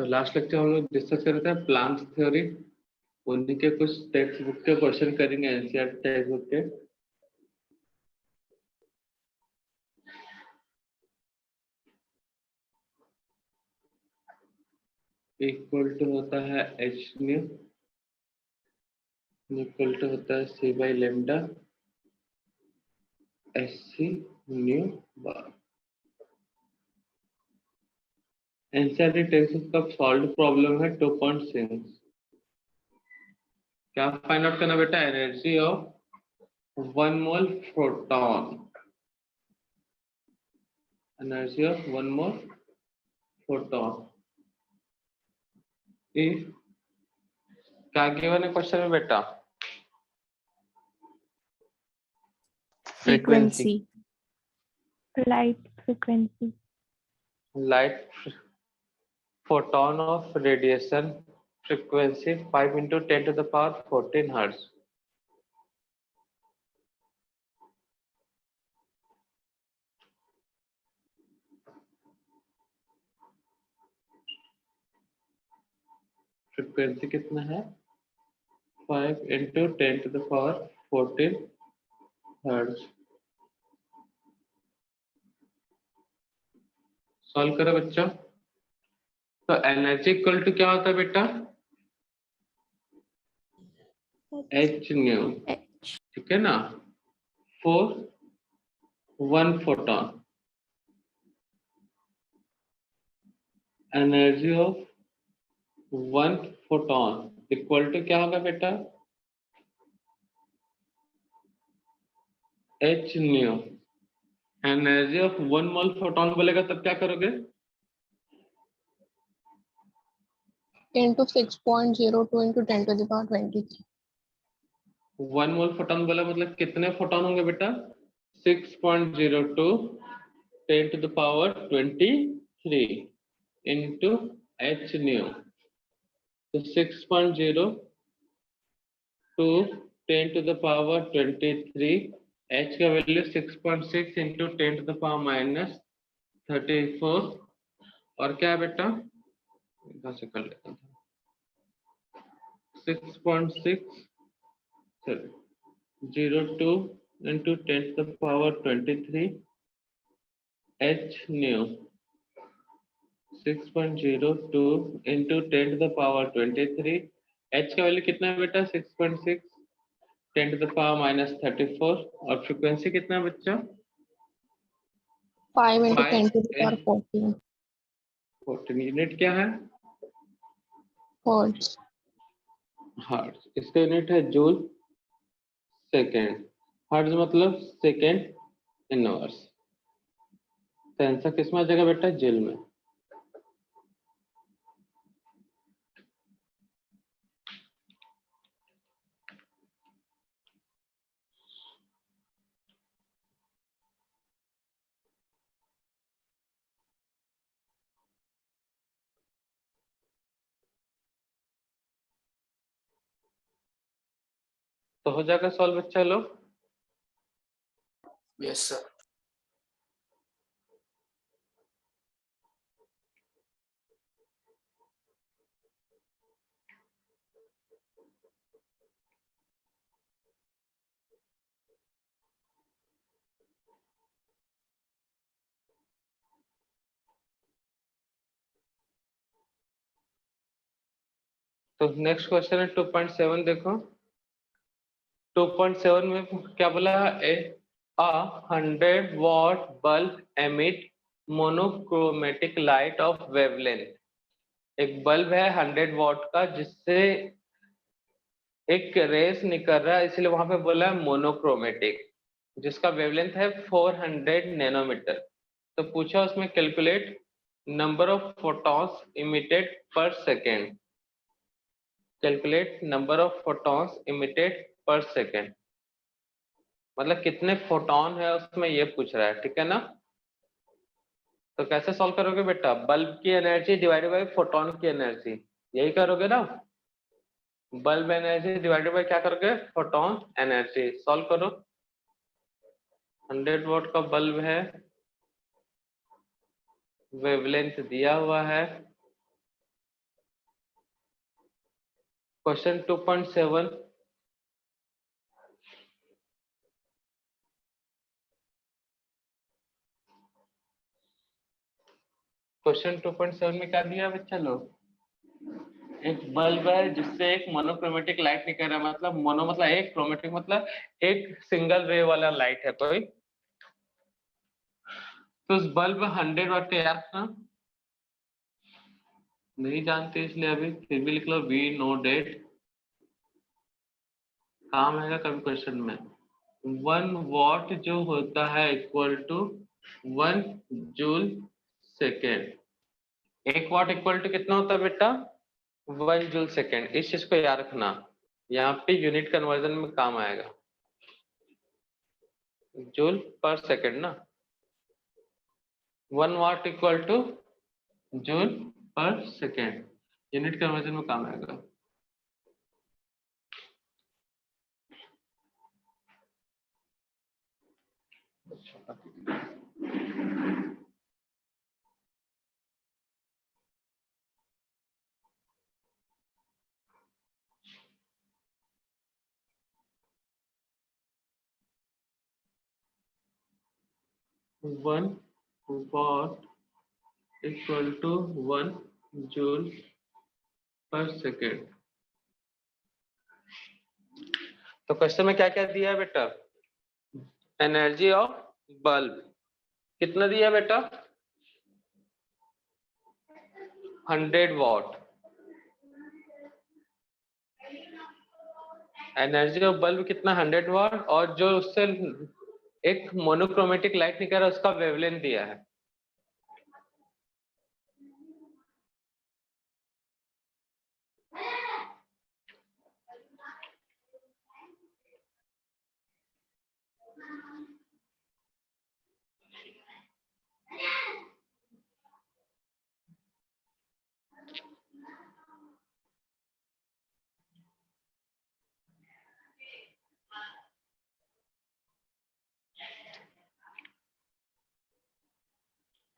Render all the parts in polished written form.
तो last lecture हम लोग डिस्कस कर रहे थे प्लांट थ्योरी, उन्हीं के कुछ टेक्स्ट बुक के क्वेश्चन करेंगे, एनसीईआरटी टेक्स्ट बुक के। इक्वल टू होता है एच न्यू, इक्वल टू होता है C by lambda S C nu bar. NCERT text book का सॉल्व प्रॉब्लम है 2.6। क्या फाइंड आउट करना बेटा? Energy of 1 mole proton, energy of 1 mole proton if क्या गिवन है क्वेश्चन में बेटा? frequency, light frequency, light photon of radiation frequency 5 into 10 to the power 14 hertz। Frequency कितना है? 5 into 10 to the power 14 hertz। Solve करो बच्चों। तो energy equal to क्या होता है बेटा? एच न्यू, ठीक है ना, for 1 photon. Energy of 1 photon equal to क्या होगा बेटा? H nu. Energy of 1 mole photon बोलेगा तब क्या करोगे? into 6.02 into 10 to the power 23। 1 mole photon बोला मतलब कितने फोटॉन होंगे बेटा? 6.02 10 to the power 23 into h new. तो 6.02 10 to the power 23, h का value 6.6 into 10 to the power minus 34 और क्या है बेटा? इधर से कर लेता हूँ। 6.602 into 10 to the power 23 h new. 6.02 into 10 to the power 23, h का वैल्यू कितना है बेटा? 6.6 10 to the power minus 34 और फ्रीक्वेंसी कितना है बच्चा? 5 into 10 to the power 14 14। Unit क्या है? hertz। हर्ट्ज। इसका यूनिट है जूल सेकेंड। हर्ट्ज मतलब सेकेंड इनवर्स। तो आंसर किस में आ जाएगा बेटा? जूल में। तो हो जाएगा सॉल्व बच्चा लोग? Yes sir. तो नेक्स्ट क्वेश्चन है 2.7। देखो 2.7 में क्या बोला है? A 100 watt bulb emit monochromatic light of wavelength। एक बल्ब है 100 वॉट का जिससे एक रेस निकल रहा है, इसलिए वहां पे बोला है मोनोक्रोमेटिक, जिसका वेवलेंथ है 400 नैनोमीटर। तो पूछा उसमें calculate number of photons emitted per second. Calculate number of photons emitted per second मतलब कितने फोटॉन है उसमें ये पूछ रहा है, ठीक है ना। तो कैसे सॉल्व करोगे बेटा? बल्ब की एनर्जी डिवाइडेड बाय फोटॉन की एनर्जी, यही करोगे ना। बल्ब एनर्जी डिवाइडेड बाय क्या करोगे? Photon energy. सॉल्व करो। 100 वॉट का बल्ब है, वेवलेंथ दिया हुआ है क्वेश्चन 2.7 क्वेश्चन 2.7 में क्या दिया बच्चा लोग? एक बल्ब है जिससे एक मोनोक्रोमेटिक लाइट निकल रहा है, मतलब मोनो मतलब एक, क्रोमेटिक मतलब एक सिंगल रे वाला लाइट है कोई। तो उस बल्ब में 100 वाट का याद ना नहीं जानते इसलिए अभी फिर भी लिख लो, वी नो डेट, काम आएगा कभी क्वेश्चन में। 1 वॉट जो होता है equal to 1 joule second. 1 watt equal to कितना होता है बेटा? 1 जूल सेकेंड। इस चीज को याद रखना, यहाँ पे यूनिट कन्वर्जन में काम आएगा। जूल पर सेकेंड ना, 1 watt equal to joule per second, unit conversion में काम आएगा। One watt equal to 1 joule per second. तो क्वेश्चन में क्या क्या दिया है बेटा? एनर्जी ऑफ बल्ब कितना दिया है बेटा? 100 वॉट। एनर्जी ऑफ बल्ब कितना? 100 वॉट। और जो उससे एक मोनोक्रोमेटिक लाइट निकल रहा है उसका वेवलेंथ दिया है।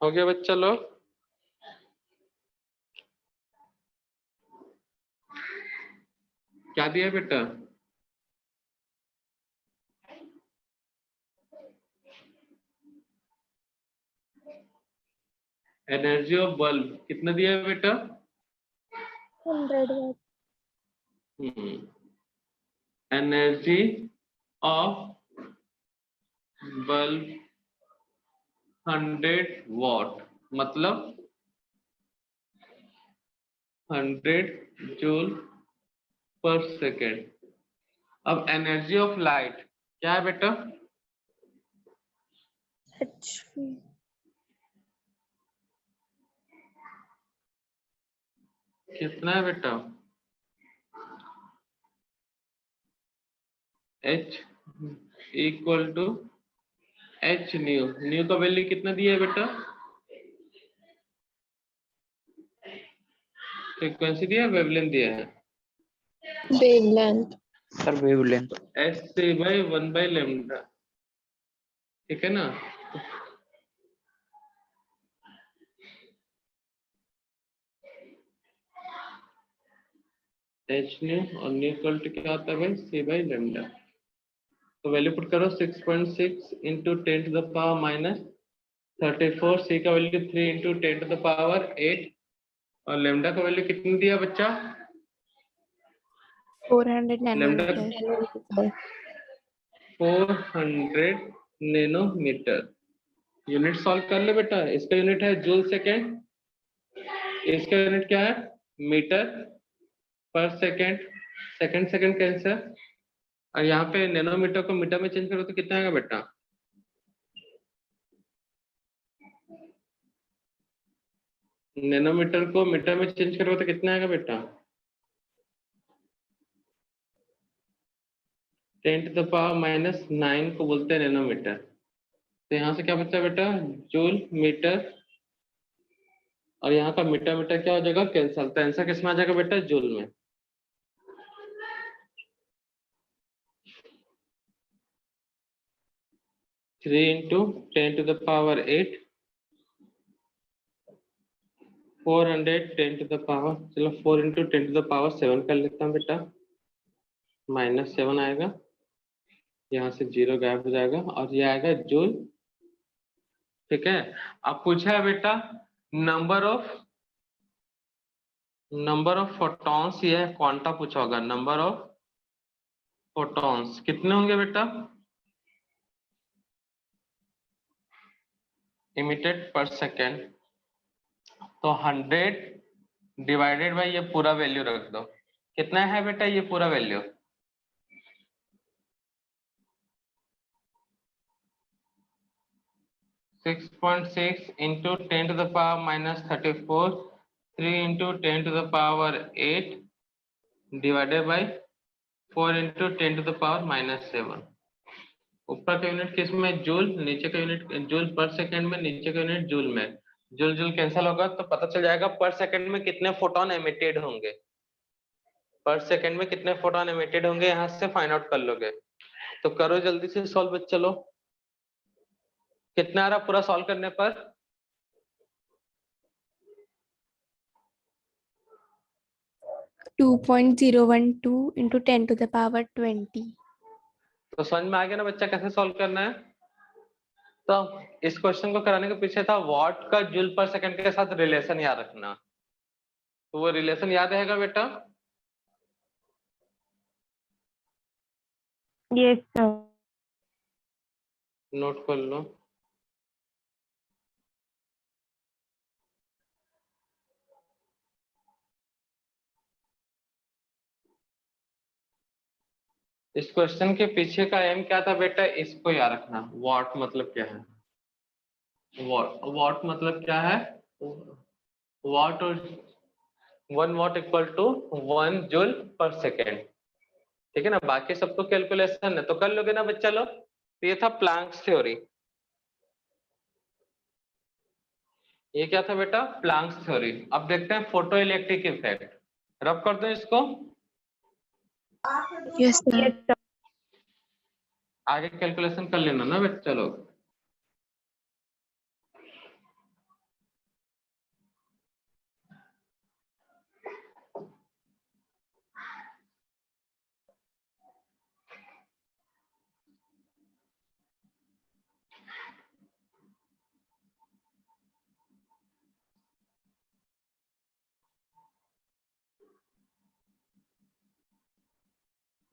हो गया बच्चा लोग? क्या दिया बेटा? एनर्जी ऑफ बल्ब कितना दिया है बेटा? 100 watt. Energy of bulb 100 what मतलब 100 जूल पर सेकेंड। अब एनर्जी ऑफ लाइट क्या है बेटा? HV. कितना है बेटा? H equal to H nu. Nu का वैल्यू कितना दिया है बेटा? फ्रीक्वेंसी दिया है, वेवलेंथ दिया है? Wavelength. Sir wavelength. S C by 1 by lambda, ठीक है ना? एच न्यू और न्यू इक्वल टू क्या होता है भाई? C by lambda. तो वैल्यू पुट करो 6.6 into 10 to the power minus 34। C का value 3 into 10 to the power 8 और लेमडा का वैल्यू कितनी दिया बच्चा? 400 lambda nanometer. 400 nanometre. Unit solve कर ले बेटा। इसका यूनिट है जूल सेकेंड, इसका यूनिट क्या है? मीटर पर सेकेंड। सेकेंड सेकेंड कैंसर, और यहाँ पे नैनोमीटर को मीटर में चेंज करो तो कितना आएगा बेटा? नैनोमीटर को मीटर में चेंज करो तो कितना आएगा बेटा? 10 टू द पावर माइनस 9 को बोलते हैं नैनोमीटर। तो यहाँ से क्या बचा बेटा? जूल मीटर, और यहाँ का मीटर मीटर क्या हो जाएगा? कैंसल। तो आंसर किसमें आ जाएगा बेटा? जूल में। Three into 10 to the power 8 410 to the power, चलो 4 इंटू 10 टू द पावर 7 कर लेता हूँ बेटा, -7 आएगा, यहाँ से 0 गायब हो जाएगा और ये आएगा जूल। ठीक है, अब पूछा है बेटा नंबर ऑफ फोटॉन्स, ये क्वांटा पूछा होगा, नंबर ऑफ फोटॉन्स कितने होंगे बेटा इमिटेड पर सेकेंड, तो 100 डिवाइडेड बाई ये पूरा वैल्यू रख दो, कितना है बेटा ये पूरा value, 6.6 into 10 to the power -34, 3 into 10 to the power 8 divided by 4 into 10 to the power -7। ऊपर का यूनिट किस में, जूल, नीचे का यूनिट जूल पर सेकंड में, नीचे का यूनिट जूल में, जूल जूल कैंसिल होगा तो पता चल जाएगा पर सेकंड में कितने फोटोन एमिटेड होंगे, पर सेकंड में कितने फोटोन एमिटेड होंगे यहाँ से फाइंड आउट कर लोगे। तो करो जल्दी से सॉल्व, चलो कितना आ रहा पूरा सॉल्व करने पर, to 2.012 into 10 to the power 20। तो समझ में आ गया ना बच्चा कैसे सॉल्व करना है। तो इस क्वेश्चन को कराने के पीछे था वॉट का जूल पर सेकंड के साथ रिलेशन याद रखना, तो वो रिलेशन याद रहेगा बेटा, यस सर। नोट कर लो। इस क्वेश्चन के पीछे का एम क्या था बेटा, इसको याद रखना, वॉट मतलब क्या है, वॉट मतलब क्या है, वॉट और 1 watt equal to 1 joule per second. ठीक है ना, बाकी सब तो कैलकुलेशन है, तो कर लोगे ना बच्चा लोग। तो ये था प्लैंक्स थ्योरी, ये क्या था बेटा प्लैंक्स थ्योरी। अब देखते हैं फोटो इलेक्ट्रिक इफेक्ट, रब कर दो इसको, यस सर। आगे कैलकुलेशन कर लेना ना बच्चा लोग।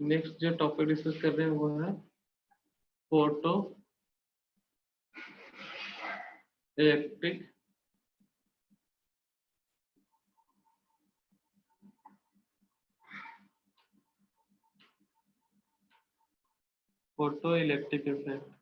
नेक्स्ट जो टॉपिक डिस्कस कर रहे हैं वो है फोटो इलेक्ट्रिक इफेक्ट।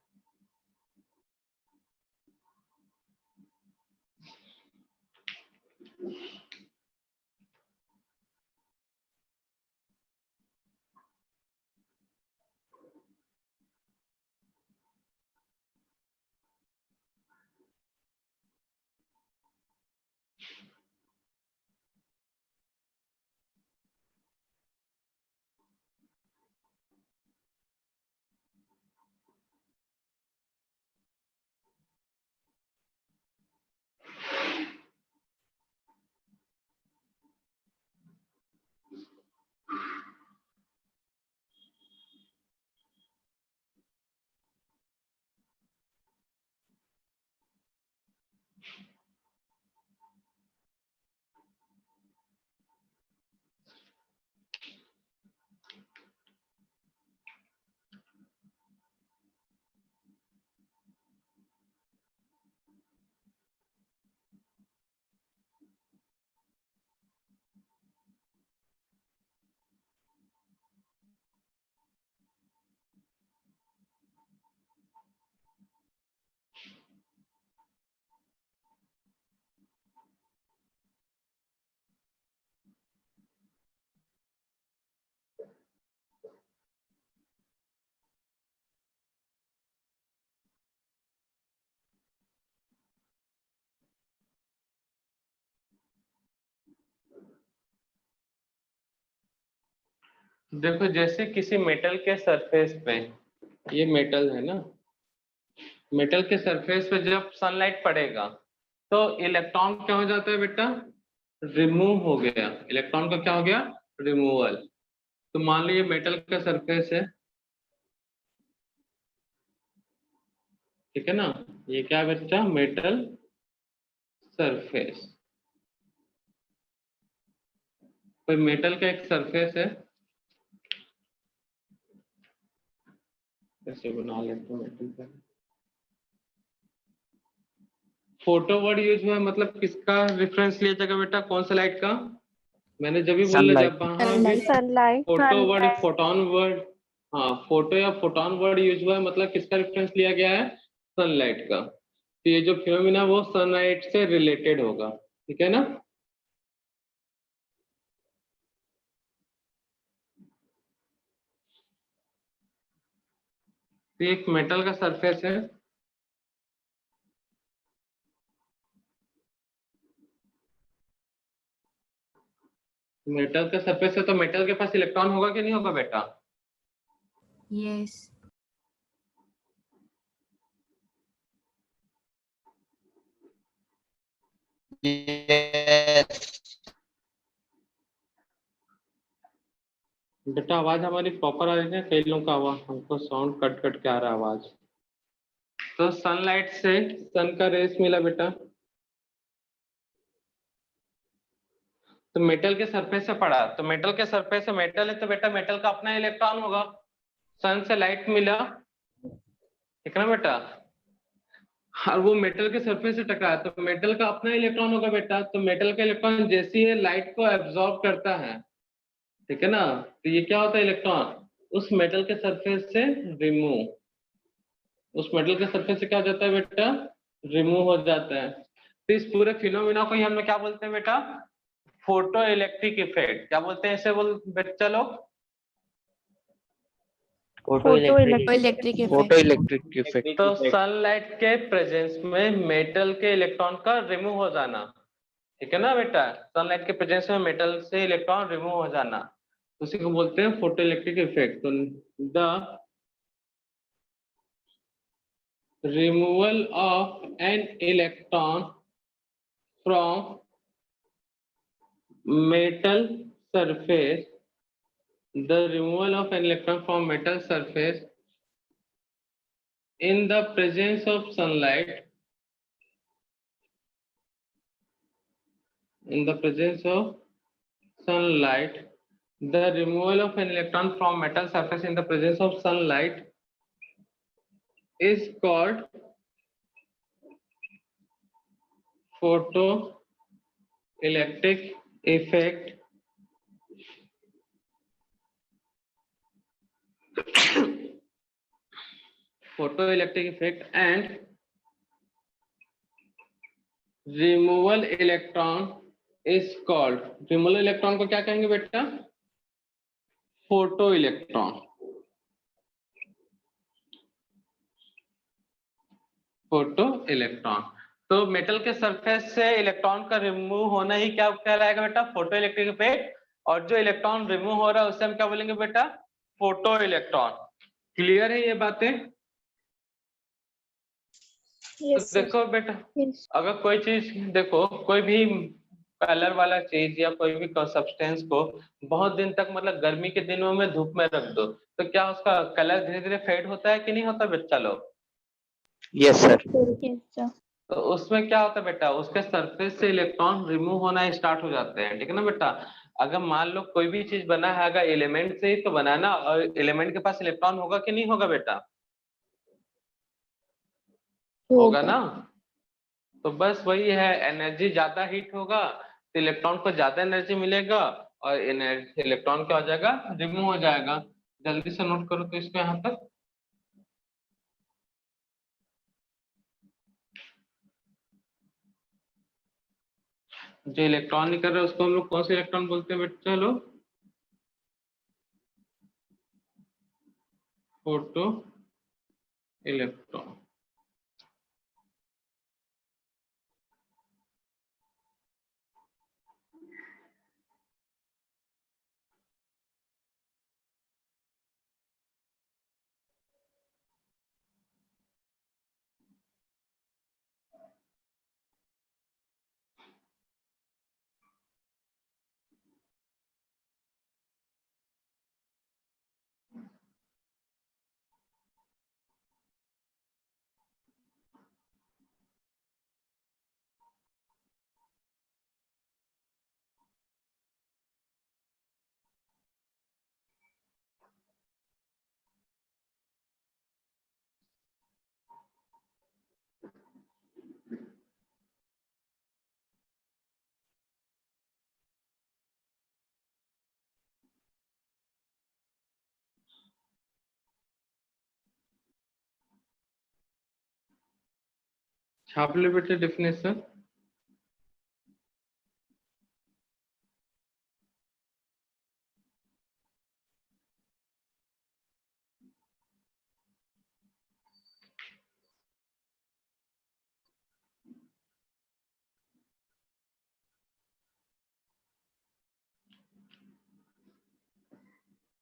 देखो जैसे किसी मेटल के सरफेस पे, ये मेटल है ना, मेटल के सरफेस पे जब सनलाइट पड़ेगा तो इलेक्ट्रॉन क्या हो जाता है बेटा, रिमूव हो गया, इलेक्ट्रॉन का क्या हो गया, रिमूवल। तो मान लो ये मेटल का सरफेस है, ठीक है ना, ये क्या बच्चा, मेटल सरफेस। कोई मेटल का एक सरफेस है, ऐसे बना लेते हैं मेटल का। फोटो वर्ड यूज हुआ है, मतलब किसका रेफरेंस लिया जाएगा बेटा, कौन सा लाइट का, मैंने जब भी बोला Sunlight. जब वहां भी Sunlight. Photo word, photon word, हाँ फोटो या फोटोन वर्ड यूज हुआ है, मतलब किसका रेफरेंस लिया गया है, सनलाइट का। तो ये जो फिनोमिना वो सनलाइट से रिलेटेड होगा, ठीक है ना। तो ये एक मेटल का सरफेस है, मेटल का सरफेस है, तो मेटल के पास इलेक्ट्रॉन होगा कि नहीं होगा बेटा, Yes. Yes. बेटा आवाज हमारी प्रॉपर आ रही है, कई लोगों का आवाज, हमको साउंड कट कट के आ रहा है आवाज। तो सनलाइट से सन का रेस मिला बेटा, तो मेटल के सरफेस से पड़ा, तो मेटल के सरफेस से मेटल है तो बेटा मेटल का अपना इलेक्ट्रॉन होगा, सन से लाइट मिला, ठीक है ना बेटा, और वो मेटल के सरफेस से टकराया तो मेटल का अपना इलेक्ट्रॉन होगा बेटा, तो मेटल का इलेक्ट्रॉन जैसे ही लाइट को एब्जॉर्ब करता है, ठीक है ना, तो ये क्या होता है, इलेक्ट्रॉन उस मेटल के सरफेस से रिमूव, उस मेटल के सरफेस से क्या हो जाता है बेटा, रिमूव हो जाता है। तो इस पूरे फिनोमिना को ही हम लोग क्या बोलते हैं बेटा, फोटो इलेक्ट्रिक इफेक्ट, क्या बोलते हैं इसे, बोल बच्चा लोग, Photoelectric effect. Photoelectric effect. तो सनलाइट के प्रेजेंस में मेटल के इलेक्ट्रॉन का रिमूव हो जाना, ठीक है ना बेटा, सनलाइट के प्रेजेंस में मेटल से इलेक्ट्रॉन रिमूव हो जाना, उसी को बोलते हैं फोटो इलेक्ट्रिक इफेक्ट। तो the removal of an electron from metal surface, the removal of an electron from metal surface in the presence of sunlight, in the presence of sunlight, the removal of an electron from metal surface in the presence of sunlight is called photoelectric effect. Photoelectric effect and removal electron is called, removal electron को क्या कहेंगे बेटा, photo electron, photo electron. तो metal के surface से electron का remove होना ही क्या कहलाएगा बेटा, फोटो इलेक्ट्रिक इफेक्ट, और जो इलेक्ट्रॉन रिमूव हो रहा है उससे हम क्या बोलेंगे बेटा, फोटो इलेक्ट्रॉन। क्लियर है ये बातें। तो देखो बेटा, अगर कोई चीज देखो, कोई भी कलर वाला चीज या कोई भी सब्सटेंस को बहुत दिन तक, मतलब गर्मी के दिनों में धूप में रख दो, तो क्या उसका कलर धीरे धीरे फेड होता है कि नहीं होता बच्चा लोग, Yes, sir. Yes, sir. तो उसमें क्या होता है बेटा, उसके सरफेस से इलेक्ट्रॉन रिमूव होना स्टार्ट हो जाते हैं, ठीक है ना बेटा। अगर मान लो कोई भी चीज बना है, अगर एलिमेंट से ही तो बनाना, और एलिमेंट के पास इलेक्ट्रॉन होगा कि नहीं होगा बेटा, होगा ना। तो बस वही है, एनर्जी ज्यादा हीट होगा तो इलेक्ट्रॉन को ज्यादा एनर्जी मिलेगा, और एनर्जी इलेक्ट्रॉन क्या हो जाएगा, रिमूव हो जाएगा। जल्दी से नोट करो तो इसको यहाँ तक। जो इलेक्ट्रॉन निकल रहा है उसको हम लोग कौन से इलेक्ट्रॉन बोलते हैं बेटा लोग, फोटो इलेक्ट्रॉन। छाप लो बेटे डेफिनेशन।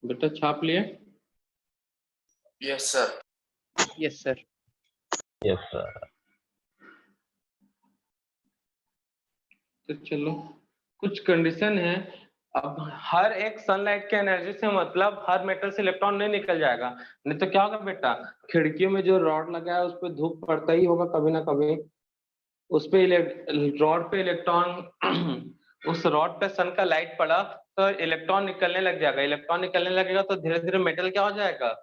बेटा छाप लिए? Yes, sir. Yes, sir. Yes, sir. तो चलो कुछ कंडीशन है। अब हर एक सनलाइट के एनर्जी से मतलब हर मेटल से इलेक्ट्रॉन नहीं निकल जाएगा, नहीं तो क्या होगा बेटा, खिड़कियों में जो रॉड लगा है उस पर धूप पड़ता ही होगा कभी ना कभी, उस पे रॉड पे इलेक्ट्रॉन उस रॉड पे सन का लाइट पड़ा तो इलेक्ट्रॉन निकलने लग जाएगा, इलेक्ट्रॉन निकलने लगेगा तो धीरे धीरे मेटल क्या हो जाएगा,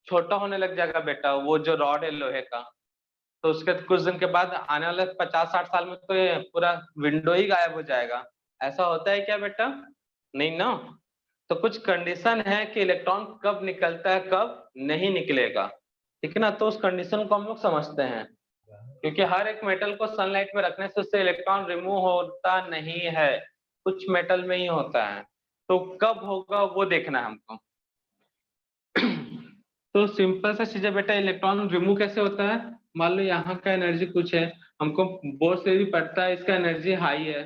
छोटा होने लग जाएगा बेटा, वो जो रॉड है लोहे का। तो उसके कुछ दिन के बाद आने वाले 50-60 साल में तो ये पूरा विंडो ही गायब हो जाएगा। ऐसा होता है क्या बेटा? नहीं ना। तो कुछ कंडीशन है कि इलेक्ट्रॉन कब निकलता है कब नहीं निकलेगा, ठीक है ना। तो उस कंडीशन को हम लोग समझते हैं, क्योंकि हर एक मेटल को सनलाइट में रखने से उससे इलेक्ट्रॉन रिमूव होता नहीं है, कुछ मेटल में ही होता है। तो कब होगा वो देखना है हमको। तो सिंपल सा चीज है बेटा, इलेक्ट्रॉन रिमूव कैसे होता है। मान लो यहाँ का एनर्जी कुछ है, हमको बोर्ड से भी पड़ता है इसका एनर्जी हाई है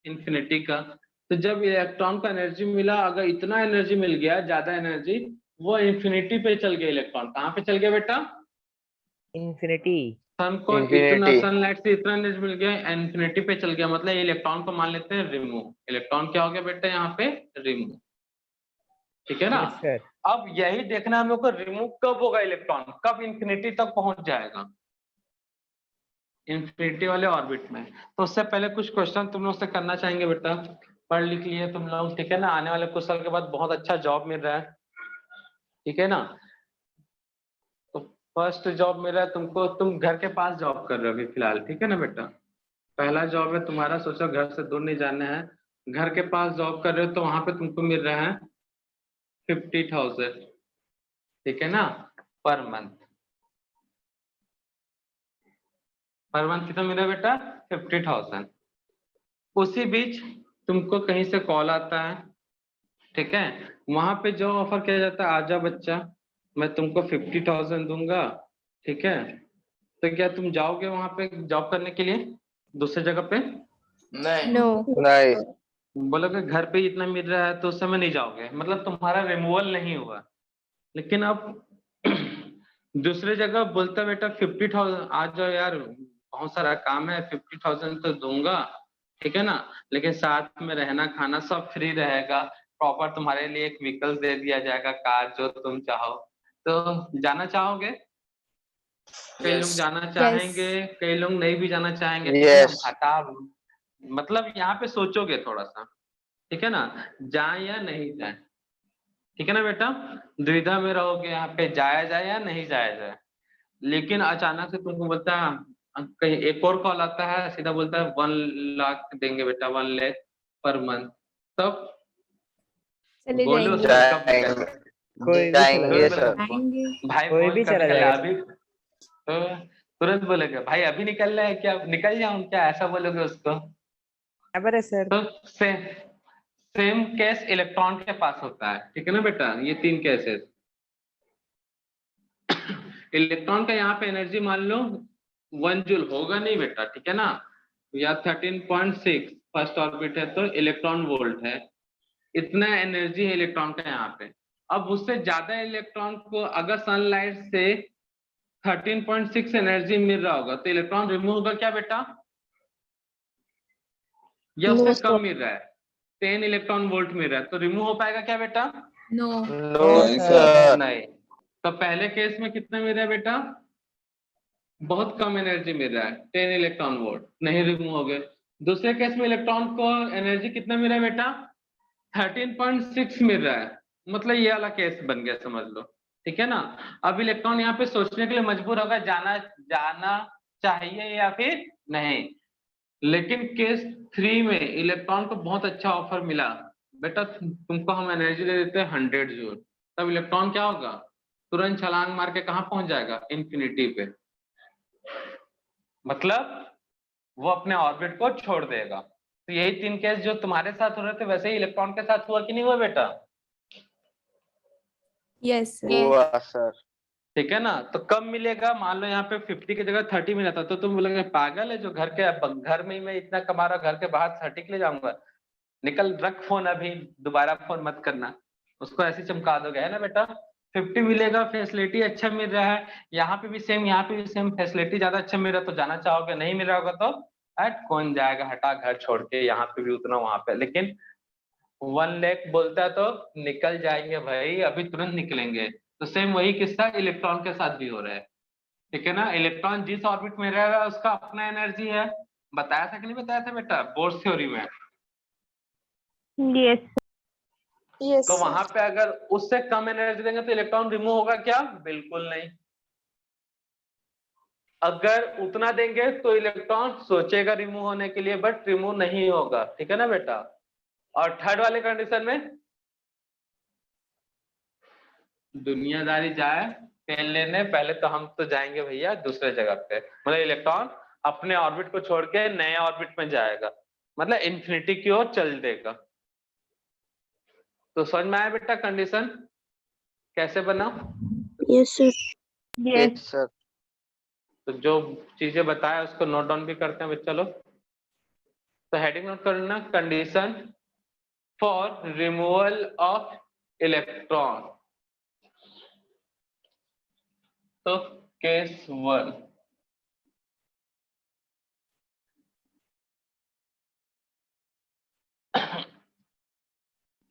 इंफिनिटी का। तो जब इलेक्ट्रॉन का एनर्जी मिला, अगर इतना एनर्जी मिल गया ज्यादा एनर्जी, वो इंफिनिटी पे चल गया इलेक्ट्रॉन। कहाँ पे चल गया बेटा? इंफिनिटी। सन को इतना Infinity. सनलाइट से इतना एनर्जी मिल गया, इंफिनिटी पे चल गया, मतलब इलेक्ट्रॉन को मान लेते हैं रिमूव। इलेक्ट्रॉन क्या हो गया बेटा यहाँ पे? रिमूव, ठीक है ना। Yes sir. अब यही देखना हम लोग को, रिमूव कब होगा इलेक्ट्रॉन, कब इंफिनिटी तक पहुंच जाएगा इंफिनिटी वाले ऑर्बिट में। तो उससे पहले कुछ क्वेश्चन तुम लोग से करना चाहेंगे बेटा, पढ़ लिख लिए तुम लोग, ठीक है ना। आने वाले कुछ साल के बाद बहुत अच्छा जॉब मिल रहा है, ठीक है ना। तो फर्स्ट जॉब मिल रहा है तुमको, तुम घर के पास जॉब कर रहे हो अभी फिलहाल, ठीक है ना बेटा। पहला जॉब है तुम्हारा, सोचो घर से दूर नहीं जाना है, घर के पास जॉब कर रहे हो, तो वहां पे तुमको मिल रहा है 50,000, ठीक है ना, पर मंथ। पर मंथ कितना मिल रहा है बेटा? 50,000। उसी बीच तुमको कहीं से कॉल आता है, ठीक है, वहां पे जो ऑफर किया जाता है, आजा बच्चा मैं तुमको 50,000 दूंगा, ठीक है। तो क्या तुम जाओगे वहां पे जॉब करने के लिए दूसरी जगह पे? नहीं. No. नहीं. बोलोगे घर पे ही इतना मिल रहा है तो उस समय नहीं जाओगे, मतलब तुम्हारा रिमूवल नहीं हुआ। लेकिन अब दूसरी जगह बोलता बेटा 50,000 आ जाओ यार, बहुत सारा काम है, 50,000 तो दूंगा, ठीक है ना, लेकिन साथ में रहना खाना सब फ्री रहेगा, प्रॉपर तुम्हारे लिए एक व्हीकल दे दिया जाएगा, कार जो तुम चाहो। तो जाना चाहोगे? कई लोग Yes. जाना चाहेंगे, कई लोग नहीं भी जाना चाहेंगे, ठीक है Yes. ना। हटा, मतलब यहाँ पे सोचोगे थोड़ा सा, ठीक है ना, जाए या नहीं जाए, ठीक है ना बेटा। द्विधा में रहोगे यहाँ पे, जाया जाए या नहीं जाया जाए। लेकिन अचानक से तुमको बोलता है, कहीं एक और कॉल आता है, सीधा बोलता है 1 लाख देंगे बेटा, 1 लाख पर मंथ, तब चले बोलो जाएंगे। सर कब निकल कोई भी चला जाएंगे जाएगा। सर. आएंगे। भाई कोई बोल भी कब चला निकल जाएगा। अभी, तो तुरंत बोलेगा भाई अभी निकल रहा है क्या, निकल जाऊं क्या, ऐसा बोलोगे उसको। बराबर है सर। तो सेम केस इलेक्ट्रॉन के पास होता है, ठीक है ना बेटा। ये 3 केसेस। इलेक्ट्रॉन का यहाँ पे एनर्जी मान लो 1 जूल होगा नहीं बेटा, ठीक है ना, या 13.6 फर्स्ट ऑर्बिट है तो इलेक्ट्रॉन वोल्ट है, इतना एनर्जी है इलेक्ट्रॉन का यहाँ पे। अब उससे ज्यादा इलेक्ट्रॉन को अगर सनलाइट से 13.6 एनर्जी मिल रहा होगा तो इलेक्ट्रॉन रिमूव होगा क्या बेटा, या No, उससे sir. कम मिल रहा है, 10 इलेक्ट्रॉन वोल्ट मिल रहा है, तो रिमूव हो पाएगा क्या बेटा? नो। No, sir. नहीं। तो पहले केस में कितना मिल रहा है बेटा? बहुत कम एनर्जी मिल रहा है, 10 इलेक्ट्रॉन वोल्ट, नहीं रिमूव हो गए। दूसरे केस में इलेक्ट्रॉन को एनर्जी कितना मिल रहा है बेटा? 13.6 मिल रहा है, मतलब ये वाला केस बन गया समझ लो, ठीक है ना। अब इलेक्ट्रॉन यहाँ पे सोचने के लिए मजबूर होगा, जाना चाहिए या फिर नहीं। लेकिन केस 3 में इलेक्ट्रॉन को बहुत अच्छा ऑफर मिला, बेटा तुमको हम एनर्जी दे देते हैं 100 जूल, तब इलेक्ट्रॉन क्या होगा, तुरंत छलांग मार के कहाँ पहुंच जाएगा? इंफिनिटी पे। मतलब वो अपने ऑर्बिट को छोड़ देगा। तो यही 3 केस जो तुम्हारे साथ हो रहे थे वैसे ही इलेक्ट्रॉन के साथ हुआ कि नहीं हुआ बेटा? Yes, sir. हुआ सर। ठीक है ना? तो कब मिलेगा? मान लो यहाँ पे 50 की जगह 30 मिला था तो तुम बोलोगे पागल है, जो घर में ही मैं इतना कमा रहा हूँ, घर के बाहर 30 के लिए जाऊंगा? निकल, रख फोन अभी, दोबारा फोन मत करना। उसको ऐसे चमका दोगे, है ना बेटा? 50 मिलेगा, फैसिलिटी अच्छा मिल रहा है, यहाँ पे भी सेम फैसिलिटी ज्यादा अच्छा मिल रहा है, तो जाना चाहोगे? नहीं मिल रहा होगा तो कौन जाएगा, हटा घर छोड़ के, यहाँ पे भी उतना वहां पे। लेकिन 1 लाख बोलता है तो निकल जाएंगे भाई, अभी तुरंत निकलेंगे। तो सेम वही किस्सा इलेक्ट्रॉन के साथ भी हो रहा है। ठीक है ना? इलेक्ट्रॉन जिस ऑर्बिट में रहेगा उसका अपना एनर्जी है। बताया था कि नहीं बताया था बेटा बोर्स थ्योरी में? Yes. Yes, तो sir. वहां पे अगर उससे कम एनर्जी देंगे तो इलेक्ट्रॉन रिमूव होगा क्या? बिल्कुल नहीं। अगर उतना देंगे तो इलेक्ट्रॉन सोचेगा रिमूव होने के लिए, बट रिमूव नहीं होगा। ठीक है ना बेटा? और थर्ड वाले कंडीशन में दुनियादारी जाए तेल लेने, पहले तो हम तो जाएंगे भैया दूसरे जगह पे। मतलब इलेक्ट्रॉन अपने ऑर्बिट को छोड़ के नए ऑर्बिट में जाएगा, मतलब इंफिनिटी की ओर चल देगा। तो समझ में आया बेटा कंडीशन कैसे बना? Yes, sir. Yes. सर। तो जो चीजें बताया उसको नोट डाउन भी करते हैं बच्चा लोग। तो हेडिंग नोट करना, condition for removal of electron. तो केस 1,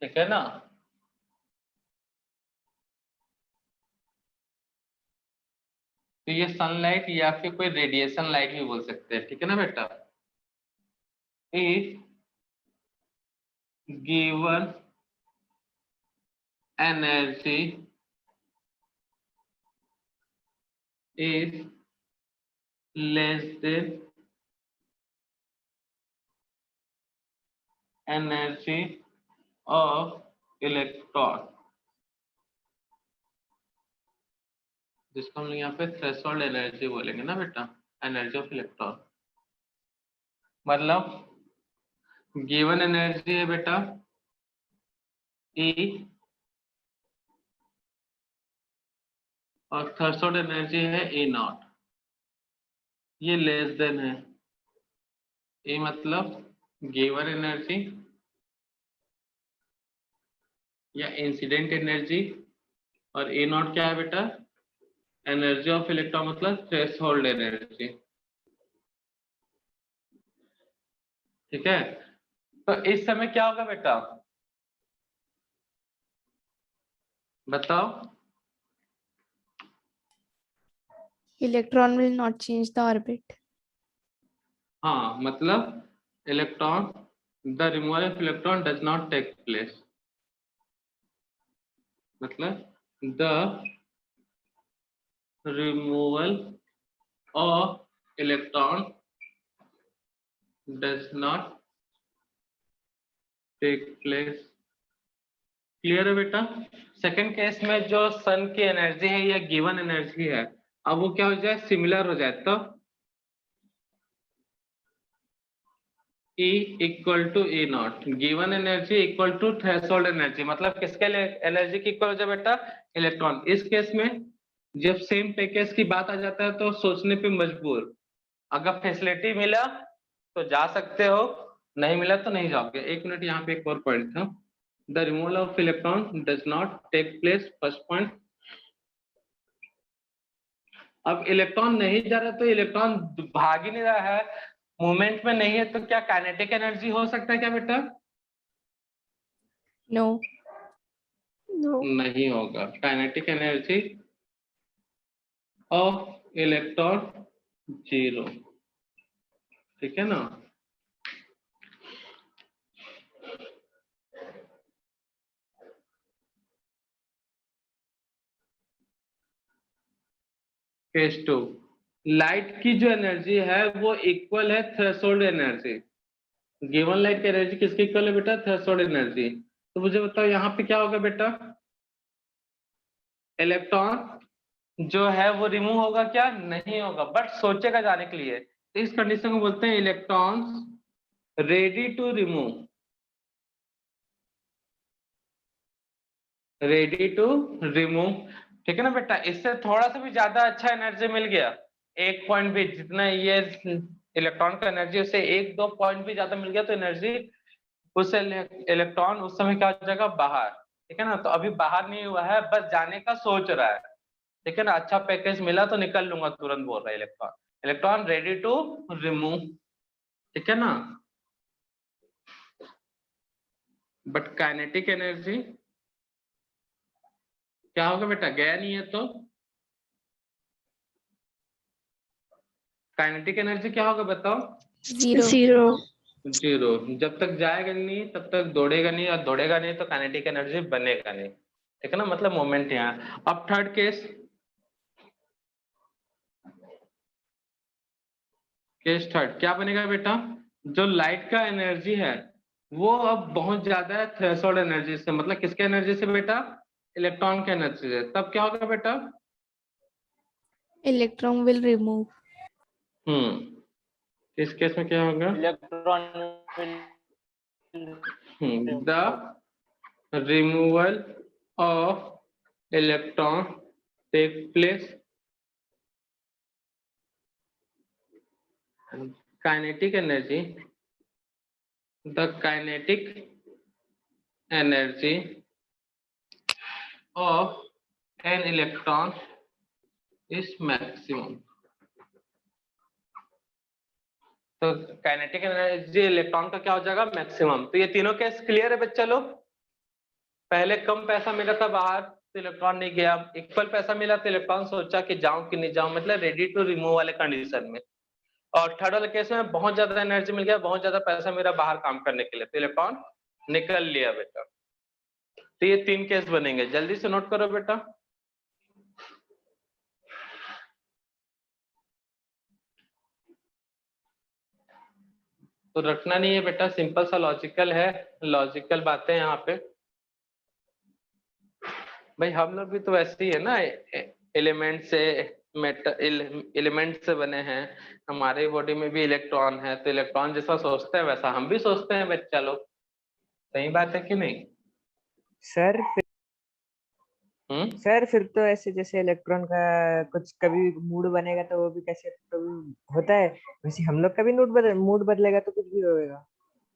ठीक है ना? तो ये सनलाइट या फिर कोई रेडिएशन लाइट भी बोल सकते हैं। ठीक है ना बेटा? If given energy is less than energy of electron, जिसको हम लोग यहाँ पे थ्रेशोल्ड एनर्जी बोलेंगे ना बेटा, एनर्जी ऑफ इलेक्ट्रॉन। मतलब गिवन एनर्जी है बेटा E और थ्रेशोल्ड एनर्जी है E0, ये लेस देन है। E मतलब गिवन एनर्जी या इंसिडेंट एनर्जी, और E0 क्या है बेटा? एनर्जी ऑफ इलेक्ट्रॉन, मतलब थ्रेशोल्ड एनर्जी। ठीक है? तो इस समय क्या होगा बेटा बताओ? Electron will not change the orbit. हाँ, मतलब electron, the removal of electron does not take place, मतलब the removal of electron does not take place. Clear है बेटा? सेकंड केस में जो सन की एनर्जी है या गिवन एनर्जी है, अब वो क्या हो जाए? सिमिलर हो जाए। तो E equal to E0, given energy equal to threshold energy, मतलब किसके लिए एनर्जी की इक्वल हो जाए बेटा? इलेक्ट्रॉन। इस केस में जब सेम पैकेज की बात आ जाता है तो सोचने पे मजबूर, अगर फैसिलिटी मिला तो जा सकते हो, नहीं मिला तो नहीं जाओगे। 1 मिनट, यहाँ पे एक और पॉइंट था, the removal of electron does not take place, first point. अब इलेक्ट्रॉन नहीं जा रहा तो इलेक्ट्रॉन भाग ही नहीं रहा है, मूवमेंट में नहीं है, तो क्या काइनेटिक एनर्जी हो सकता है क्या बेटा? No. No. नहीं होगा। Kinetic energy of electron 0। ठीक है ना? केस 2, लाइट की जो एनर्जी है वो इक्वल है थ्रेशोल्ड एनर्जी। गिवन लाइट की एनर्जी किसकी इक्वल है बेटा? Threshold energy. तो मुझे बताओ यहाँ पे क्या होगा बेटा? इलेक्ट्रॉन जो है वो रिमूव होगा क्या? नहीं होगा, बट सोचेगा जाने के लिए। इस कंडीशन को बोलते हैं electrons ready to remove, ready to remove. ठीक है ना बेटा, इससे थोड़ा सा भी ज्यादा अच्छा एनर्जी मिल गया, एक पॉइंट भी, जितना ये इलेक्ट्रॉन का एनर्जी उससे एक दो पॉइंट भी ज्यादा मिल गया तो एनर्जी उससे इलेक्ट्रॉन उस समय क्या हो जाएगा, बाहर। ठीक है ना, तो अभी बाहर नहीं हुआ है, बस जाने का सोच रहा है। ठीक है ना, अच्छा पैकेज मिला तो निकल लूंगा तुरंत बोल रहा है electron, electron ready to remove. ठीक है ना, बट काइनेटिक एनर्जी क्या होगा बेटा, गया नहीं है तो काइनेटिक एनर्जी क्या होगा बताओ, 0. जीरो। जब तक जाएगा नहीं तब तक दौड़ेगा नहीं, और दौड़ेगा नहीं तो काइनेटिक एनर्जी बनेगा नहीं। ठीक है ना, मतलब मोमेंट यहाँ। अब थर्ड केस, केस थर्ड क्या बनेगा बेटा, जो लाइट का एनर्जी है वो अब बहुत ज्यादा है थ्रेशोल्ड एनर्जी से, मतलब किसके एनर्जी से बेटा, इलेक्ट्रॉन के एनर्जी से। तब क्या होगा बेटा, Electron will remove. इस केस में क्या होगा, electron the removal of electron take place, kinetic energy, the kinetic energy of an electron is maximum. तो काइनेटिक एनर्जी इलेक्ट्रॉन का क्या हो जाएगा, मैक्सिमम। तो ये तीनों केस क्लियर है बच्चा लोग। पहले कम पैसा मिला था बाहर तो इलेक्ट्रॉन नहीं गया, इक्वल पैसा मिला तो इलेक्ट्रॉन सोचा कि जाऊं कि नहीं जाऊं, मतलब रेडी टू रिमूव वाले कंडीशन में। और थर्ड वाले केस में बहुत ज्यादा एनर्जी मिल गया, बहुत ज्यादा पैसा मेरा बाहर काम करने के लिए, तो इलेक्ट्रॉन निकल लिया बेटा। तो ये तीन केस बनेंगे, जल्दी से नोट करो बेटा। तो रखना नहीं है बेटा, सिंपल सा लॉजिकल है, लॉजिकल बातें यहाँ पे। भाई हम लोग भी तो वैसे ही है ना, एलिमेंट से एलिमेंट से बने हैं, हमारे बॉडी में भी इलेक्ट्रॉन है, तो इलेक्ट्रॉन जैसा सोचते हैं वैसा हम भी सोचते हैं बच्चा लोग। सही बात है कि नहीं? सर फिर तो ऐसे जैसे इलेक्ट्रॉन का कुछ कभी मूड बनेगा तो वो भी कैसे कभी होता है, वैसे हम लोग का भी मूड बदलेगा तो कुछ भी होगा।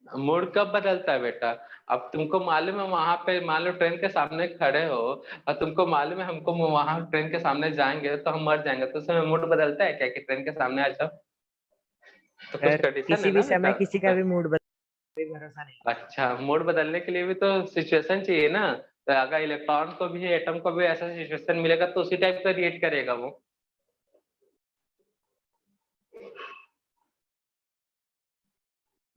मूड कब बदलता है बेटा, अब तुमको मालूम है वहां पे मान लो ट्रेन के सामने खड़े हो और तुमको मालूम है हमको वहां ट्रेन के सामने जाएंगे तो हम मर जाएंगे, तो उस समय मूड बदलता है क्या कि ट्रेन के सामने आ जाओ? तो कुछ सर कंडीशन है किसी ना भी समय बेटा। किसी का भी मूड कोई भरोसा नहीं। अच्छा, मूड बदलने के लिए भी तो सिचुएशन चाहिए ना, तो अगर इलेक्ट्रॉन को भी एटम को भी ऐसा सिचुएशन मिलेगा तो उसी टाइप का रिएक्ट करेगा वो।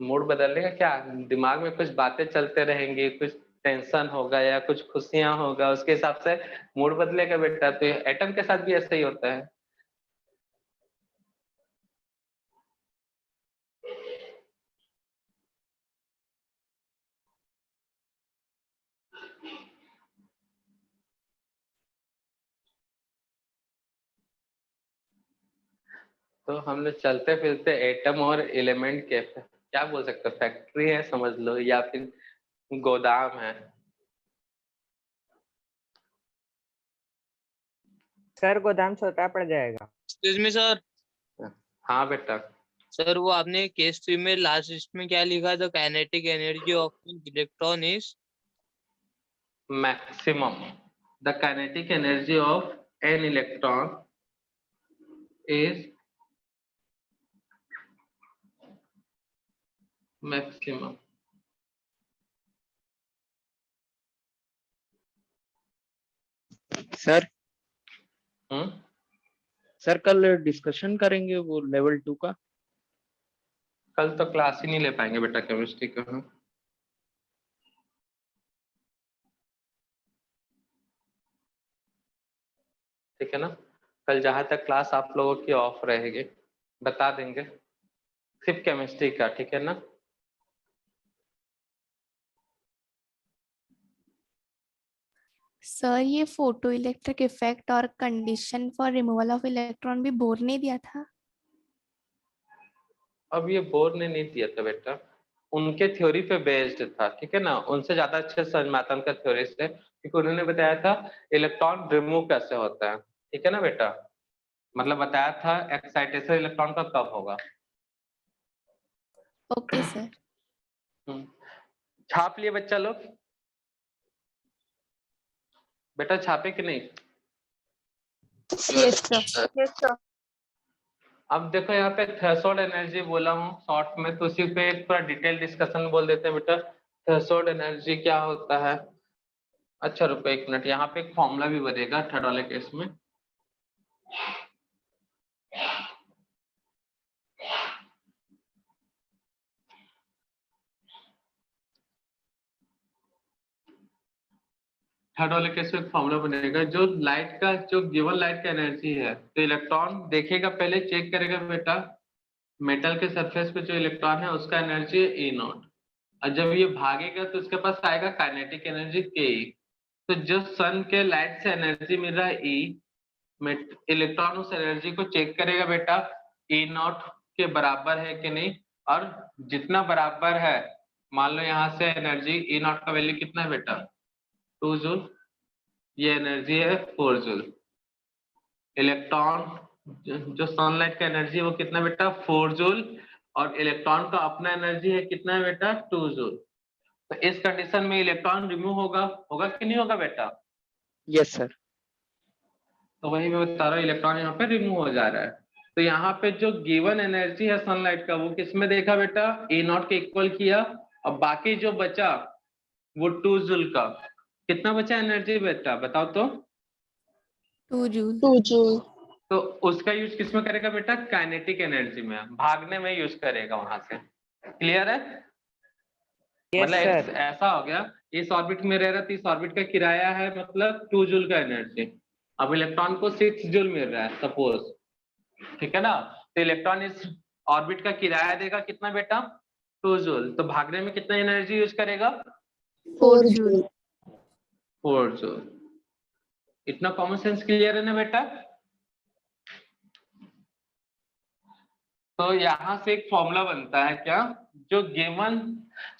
मूड बदलने का क्या, दिमाग में कुछ बातें चलते रहेंगी, कुछ टेंशन होगा या कुछ खुशियां होगा, उसके हिसाब से मूड बदलेगा बेटा। तो एटम के साथ भी ऐसा ही होता है। तो हम लोग चलते फिरते एटम और एलिमेंट के क्या बोल सकते हैं, फैक्ट्री है समझ लो, या फिर गोदाम है। सर गोदाम छोटा पड़ जाएगा। Excuse me sir. हाँ बेटा। सर वो आपने केस 3 में लास्ट लिस्ट में क्या लिखा, the kinetic energy of electron is maximum, the kinetic energy of an electron is maximum. Sir hmm, sir कल डिस्कशन करेंगे वो लेवल 2 का। कल तो क्लास ही नहीं ले पाएंगे बेटा केमिस्ट्री का। हाँ, ठीक है ना, कल जहां तक क्लास आप लोगों की ऑफ रहेगी बता देंगे, सिर्फ केमिस्ट्री का। ठीक है ना, सर ये फोटो इलेक्ट्रिक इफेक्ट और condition for removal of electron भी बोर ने दिया था। अब ये बोर ने नहीं दिया था बेटा, उनके थ्योरी पे बेस्ड था, ठीक है ना, उनसे ज्यादा अच्छे समझ में आता उनका थ्योरी से, क्योंकि उन्होंने बताया था इलेक्ट्रॉन रिमूव कैसे होता है, ठीक है ना बेटा, मतलब बताया था एक्साइटेशन इलेक्ट्रॉन का कब होगा। Okay sir. छाप लिए बच्चा लोग, बेटा छापे कि नहीं? Yes, sir. अब देखो यहाँ पे थ्रेशोल्ड एनर्जी बोला हूँ शॉर्ट में, तो उसी पे पूरा डिटेल डिस्कशन बोल देते हैं बेटा। थ्रेशोल्ड एनर्जी क्या होता है? अच्छा रुको एक मिनट, यहाँ पे एक फॉर्मूला भी बनेगा थर्ड वाले केस में। थर्ड वाले केस में एक फॉर्मूला बनेगा, जो लाइट का, जो गिवन लाइट का एनर्जी है, तो इलेक्ट्रॉन देखेगा पहले, चेक करेगा बेटा, मेटल के सरफेस पे जो इलेक्ट्रॉन है उसका एनर्जी है E नॉट, और जब ये भागेगा तो उसके पास आएगा काइनेटिक एनर्जी Ke। तो जो सन के लाइट से एनर्जी मिल रहा है E, इलेक्ट्रॉन उस एनर्जी को चेक करेगा बेटा E नॉट के बराबर है कि नहीं, और जितना बराबर है, मान लो यहाँ से एनर्जी E नॉट का वैल्यू कितना है बेटा 2 जूल, ये एनर्जी है 4 जूल। इलेक्ट्रॉन जो सनलाइट का एनर्जी है वो कितना बेटा 4 जूल, और इलेक्ट्रॉन का अपना एनर्जी है कितना है बेटा 2 जूल। तो इस कंडीशन में इलेक्ट्रॉन रिमूव होगा, होगा कि नहीं होगा बेटा? Yes sir. तो वही मैं बता रहा हूँ, इलेक्ट्रॉन यहाँ पे रिमूव हो जा रहा है। तो यहाँ पे जो गिवन एनर्जी है सनलाइट का, वो किसमें देखा बेटा E नॉट के इक्वल किया, और बाकी जो बचा वो 2 जूल का। कितना बचा एनर्जी बेटा बताओ तो? 2 जूल। 2 joule. तो उसका यूज किसमें करेगा बेटा? काइनेटिक एनर्जी में, भागने में यूज करेगा वहां से। क्लियर है? यस मतलब सर। ऐसा हो गया, इस ऑर्बिट में रह रहा था, इस ऑर्बिट का किराया है मतलब 2 जूल का एनर्जी, अब इलेक्ट्रॉन को 6 जूल मिल रहा है सपोज, ठीक है ना, तो इलेक्ट्रॉन इस ऑर्बिट का किराया देगा कितना बेटा 2 जूल, तो भागने में कितना एनर्जी यूज करेगा 4 joule. joule. 4 जूल। इतना कॉमन सेंस क्लियर है ना बेटा? तो यहाँ से एक फॉर्मूला बनता है क्या, जो गिवन,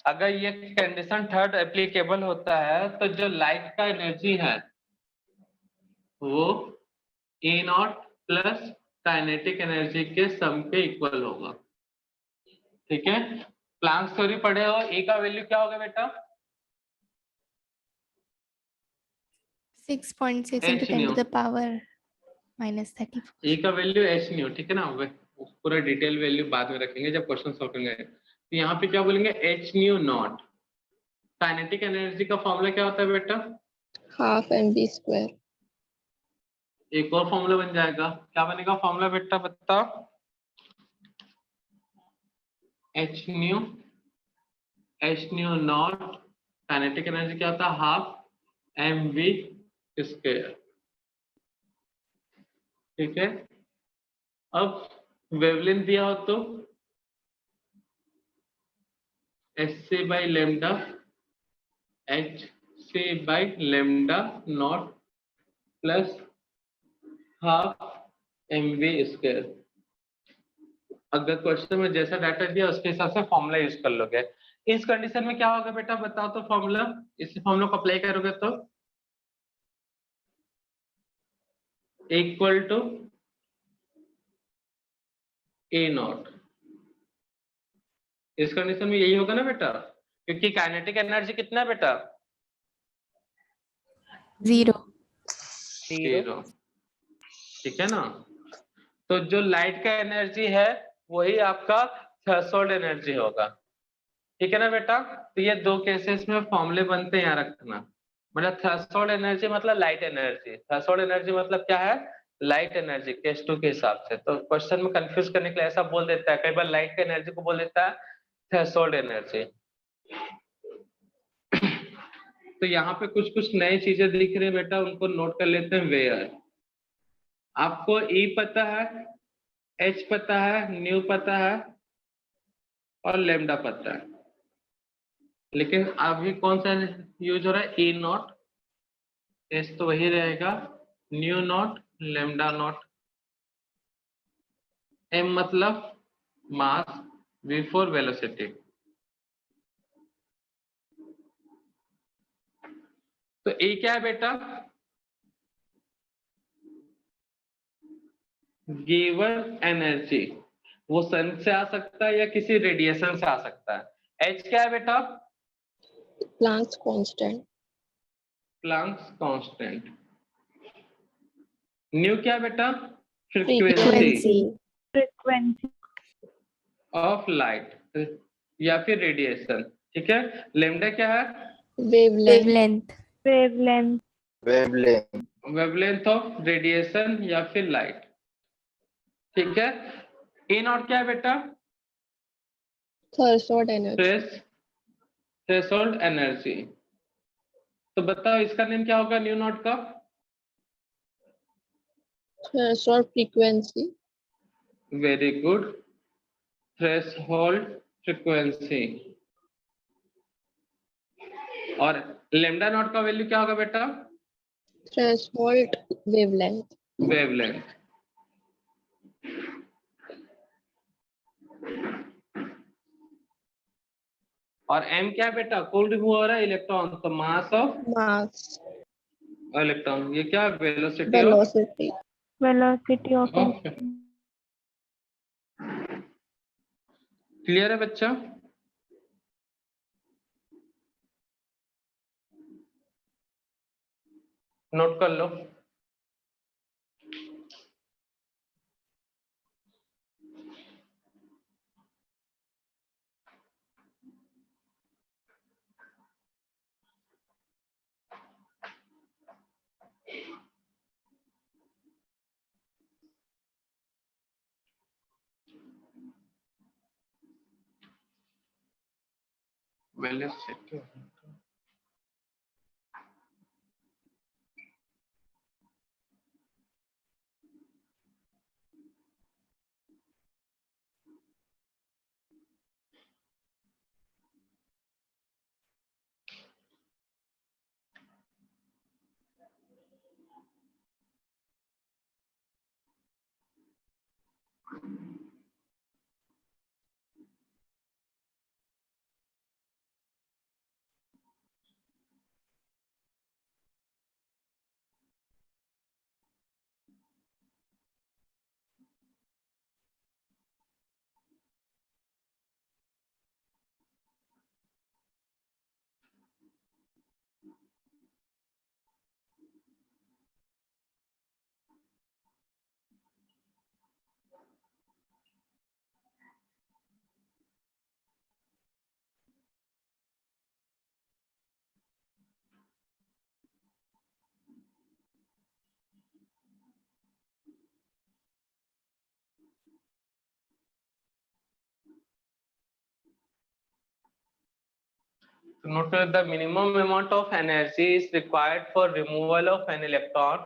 अगर ये कंडीशन थर्ड एप्लीकेबल होता है, तो जो लाइट का एनर्जी है वो E not plus kinetic energy के सम के इक्वल होगा, ठीक है। प्लैंक्स थ्योरी पढ़े हो, E का वैल्यू क्या होगा बेटा 6.6 into H 10 nu। to the power minus 34. E का वैल्यू H न्यू, ठीक है ना, पूरा डिटेल वैल्यू बाद में रखेंगे जब क्वेश्चन सॉल्व करेंगे। तो यहाँ पे क्या बोलेंगे H new not. Kinetic energy का फॉर्मूला क्या होता है बेटा? Half mv square. एक और फॉर्मूला बन जाएगा, क्या बनेगा फॉर्मूला बेटा बताओ? H new not, kinetic energy क्या होता है हाफ mv स्क्वायर, ठीक है। अब वेवलेंथ दिया हो तो Hc by lambda Hc by lambda naught plus half mv square. अगर क्वेश्चन में जैसा डाटा दिया उसके हिसाब से फॉर्मूला यूज कर लोगे। इस कंडीशन में क्या होगा बेटा बताओ तो फॉर्मूला, इस फॉर्मूला को अप्लाई करोगे तो इक्वल टू ए नॉट। इस कंडीशन में यही होगा ना बेटा, क्योंकि काइनेटिक एनर्जी कितना है बेटा 0. 0, ठीक है ना। तो जो लाइट का एनर्जी है वही आपका थ्रेशोल्ड एनर्जी होगा, ठीक है ना बेटा। तो ये दो केसेस में फॉर्मूले बनते हैं, यहाँ रखना। मतलब थ्रेशोल्ड एनर्जी मतलब लाइट एनर्जी, थ्रेशोल्ड एनर्जी मतलब क्या है लाइट एनर्जी केस 2 के हिसाब से। तो क्वेश्चन में कंफ्यूज करने के लिए ऐसा बोल देता है, कई बार लाइट का एनर्जी को बोल देता है थ्रेशोल्ड एनर्जी। तो यहाँ पे कुछ कुछ नई चीजें दिख रही है बेटा, उनको नोट कर लेते हैं। वेयर आपको E पता है, H पता है, न्यू पता है और लेमडा पता है, लेकिन अभी कौन सा यूज हो रहा है E नॉट, H तो वही रहेगा, new not, lambda naught, M मतलब मास, V for velocity. तो A क्या है बेटा? गिवन एनर्जी, वो सन से आ सकता है या किसी रेडिएशन से आ सकता है। H क्या है बेटा? Planck's constant. Planck's constant. New क्या है बेटा? Frequency Frequency. frequency, of light या फिर रेडिएशन। ठीक है। लेमडा क्या है? Wavelength. Wavelength. wavelength, wavelength of radiation या फिर लाइट। ठीक है। ए नॉट क्या है बेटा? Threshold energy. Threshold energy. तो बताओ इसका नेम क्या होगा न्यू नॉट का? Threshold frequency. Very good, threshold frequency. और लेमडा नॉट का वैल्यू क्या होगा बेटा? Threshold wavelength. वेवलेंथ। और एम क्या है बेटा? कुल रिमूव हो रहा है इलेक्ट्रॉन, तो मास ऑफ Mass. इलेक्ट्रॉन। ये क्या? Velocity of Velocity. velocity of clear है बच्चा? नोट कर लो। Velocity note the minimum amount of energy is required for removal of an electron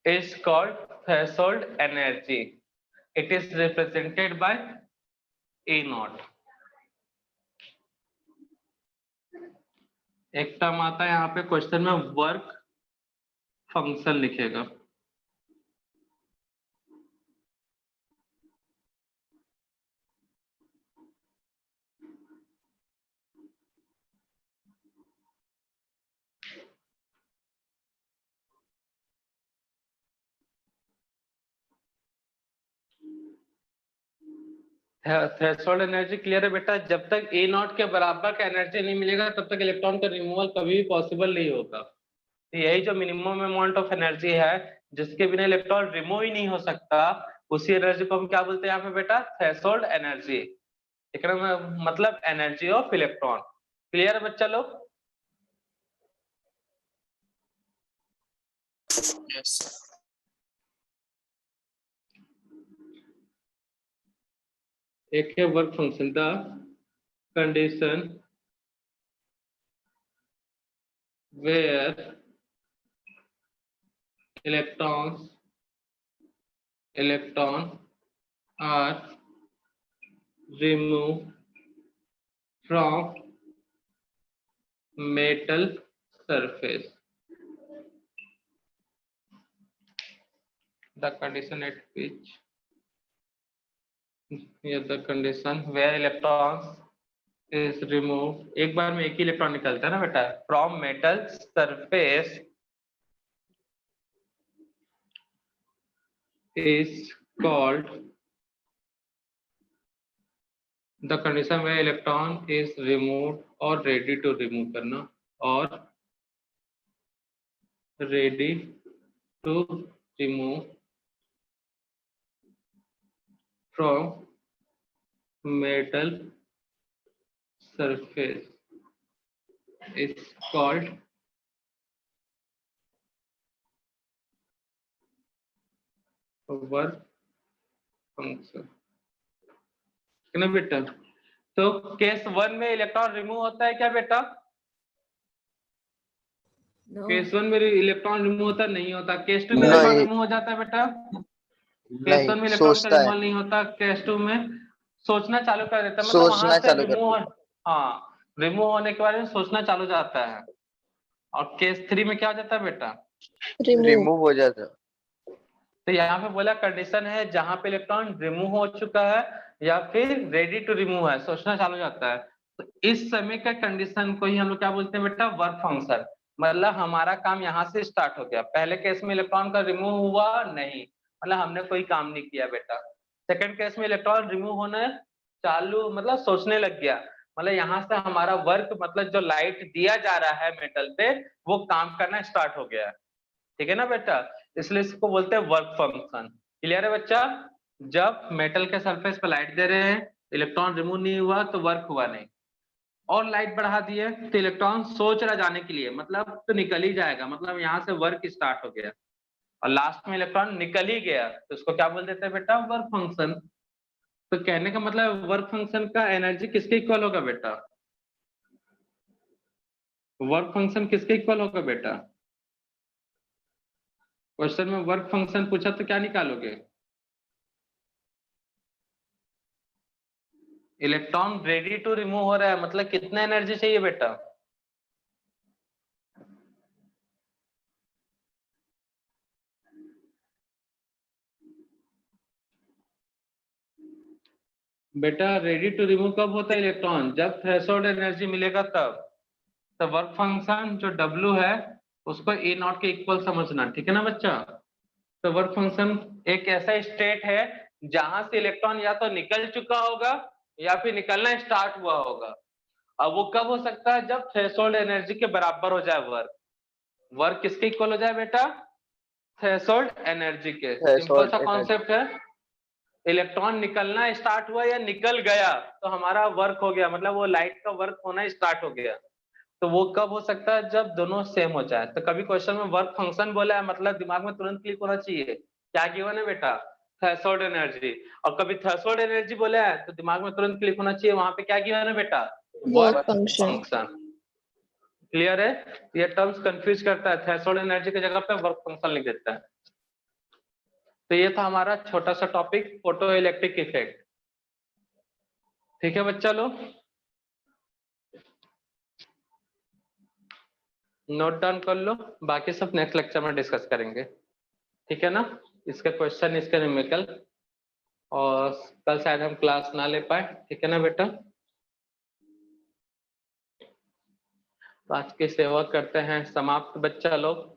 is called threshold energy. It is represented by A naught. एक term आता है यहाँ पे क्वेश्चन में, वर्क फंक्शन लिखेगा। थ्रेशोल्ड एनर्जी क्लियर है बेटा? जब तक ए नॉट के बराबर का एनर्जी नहीं मिलेगा तब तक इलेक्ट्रॉन का रिमूवल कभी भी पॉसिबल नहीं होगा। तो यही जो मिनिमम अमाउंट ऑफ एनर्जी है जिसके बिना इलेक्ट्रॉन रिमूव ही नहीं हो सकता, उसी एनर्जी को हम क्या बोलते हैं यहाँ पे बेटा? Threshold energy. मतलब एनर्जी ऑफ इलेक्ट्रॉन। क्लियर है बच्चा लोग? एक है work function, the condition where electron are removed from metal surface. The condition at which ये the condition where electrons is remove, एक बार में एक ही इलेक्ट्रॉन निकलता है ना बेटा, from metal surface is called the condition where electron is remove और रेडी टू रिमूव करना, और ready to remove from metal surface is called work function, है ना बेटा। तो केस 1 में इलेक्ट्रॉन रिमूव होता है क्या बेटा? No. केस 1 में इलेक्ट्रॉन रिमूव होता नहीं होता। केस 2 में इलेक्ट्रॉन रिमूव हो जाता है बेटा? केस 1 में इलेक्ट्रॉन का रिमूवल नहीं होता, केस 2 में सोचना चालू कर देता है, मतलब वहां से रिमूव, हाँ रिमूव होने के बाद में सोचना चालू जाता है। और केस 3 में क्या हो जाता है बेटा? रिमूव हो जाता है। तो यहाँ पे बोला कंडीशन है जहां पे इलेक्ट्रॉन रिमूव हो चुका है या फिर रेडी टू रिमूव है, सोचना चालू जाता है। तो इस समय का कंडीशन को ही हम लोग क्या बोलते हैं बेटा? Work function. मतलब हमारा काम यहाँ से स्टार्ट हो गया। पहले केस में इलेक्ट्रॉन का रिमूव हुआ नहीं, मतलब हमने कोई काम नहीं किया बेटा। सेकंड केस में इलेक्ट्रॉन रिमूव होने चालू, मतलब सोचने लग गया, मतलब यहाँ से हमारा वर्क, मतलब जो लाइट दिया जा रहा है मेटल पे वो काम करना स्टार्ट हो गया है। ठीक है ना बेटा? इसलिए इसको बोलते हैं वर्क फंक्शन। क्लियर है बच्चा? जब मेटल के सरफेस पे लाइट दे रहे हैं, इलेक्ट्रॉन रिमूव नहीं हुआ तो वर्क हुआ नहीं, और लाइट बढ़ा दिए तो इलेक्ट्रॉन सोच रहा जाने के लिए, मतलब तो निकल ही जाएगा, मतलब यहाँ से वर्क स्टार्ट हो गया। और लास्ट में इलेक्ट्रॉन निकल ही गया तो इसको क्या बोल देते हैं बेटा? Work function. तो कहने का मतलब वर्क फंक्शन का एनर्जी किसके इक्वल होगा बेटा? वर्क फंक्शन किसके इक्वल होगा बेटा? क्वेश्चन में वर्क फंक्शन पूछा तो क्या निकालोगे? इलेक्ट्रॉन रेडी टू रिमूव हो रहा है, मतलब कितना एनर्जी चाहिए बेटा? बेटा रेडी टू रिमूव कब होता है इलेक्ट्रॉन? जब थ्रेशोल्ड एनर्जी मिलेगा तब। तो वर्क फंक्शन जो W है उसको ए नॉट के इक्वल समझना, ठीक है ना बच्चा? तो वर्क फंक्शन एक ऐसा स्टेट है जहां से इलेक्ट्रॉन या तो निकल चुका होगा या फिर निकलना स्टार्ट हुआ होगा। अब वो कब हो सकता है? जब थ्रेशोल्ड एनर्जी के बराबर हो जाए वर्क। वर्क किसके इक्वल हो जाए बेटा? थ्रेशोल्ड एनर्जी के। सिंपल सा कॉन्सेप्ट है। इलेक्ट्रॉन निकलना स्टार्ट हुआ या निकल गया तो हमारा वर्क हो गया, मतलब वो लाइट का वर्क होना स्टार्ट हो गया। तो वो कब हो सकता है? जब दोनों सेम हो जाए। तो कभी क्वेश्चन में वर्क फंक्शन बोला है, मतलब दिमाग में तुरंत क्लिक होना चाहिए क्या गिवन है बेटा? Threshold energy. और कभी थ्रेशोल्ड एनर्जी बोला है तो दिमाग में तुरंत क्लिक होना चाहिए, वहां पे क्या गिवन है बेटा? Work function. क्लियर है? ये टर्म्स कंफ्यूज करता है, थ्रेशोल्ड एनर्जी की जगह पे वर्क फंक्शन लिख देता है। तो ये था हमारा छोटा सा टॉपिक, फोटो इलेक्ट्रिक इफेक्ट। ठीक है बच्चा लोग, नोट डाउन कर लो, बाकी सब नेक्स्ट लेक्चर में डिस्कस करेंगे। ठीक है ना? इसके क्वेश्चन, इसके न्यूमेरिकल, और कल शायद हम क्लास ना ले पाए। ठीक है ना बेटा? आज की सेवा करते हैं समाप्त बच्चा लोग।